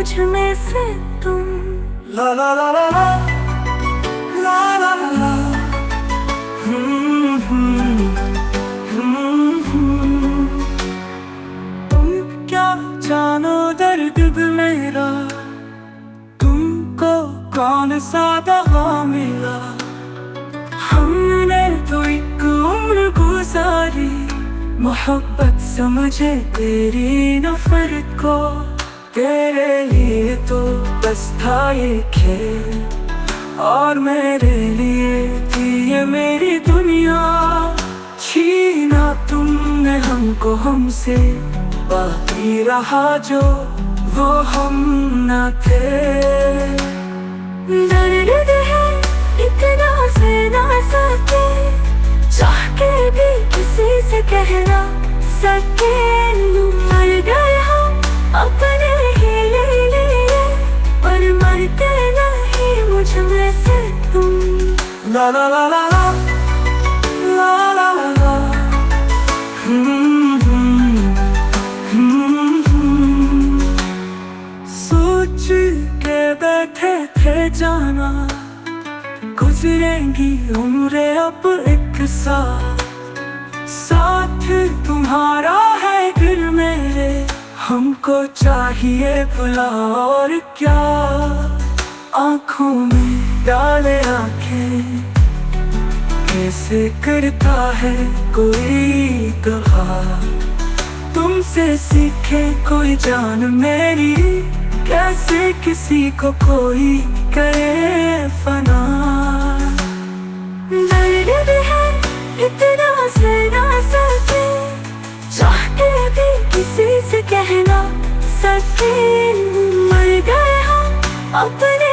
मुझ में से तुम। ला ला ला ला ला ला ला ला। तुम क्या जानो दर्द भी मेरा, तुमको कौन सा दवा मिला। हमने तो एक उम्र गुजारी, मोहब्बत समझे तेरी नफरत को। तेरे लिए तो बस था ये खेल, और मेरे लिए थी ये मेरी दुनिया। छीना तुमने हमको हमसे, बाकी रहा जो वो हम न थे। दर्द है इतना सहना सके, चाह के भी किसी से कहना सके। मर गए हम अपने ही लिए, पर मरते नहीं मुझ में से तुम। ला ला ला ला ला ला ला ला ला। सोच के बैठे थे जाना, गुजरेंगी उम्रें अब एक साथ। साथ तुम्हारा है फिर मेरे, हमको चाहिए भुला और क्या। आँखों में डाले आँखें, कैसे करता है कोई दवा। तुमसे सीखे कोई जान मेरी, कैसे किसी को कोई करे फना। दर्द है इतना सहना सके, चाह के भी किसी से कहना सके। मर गए हम अपने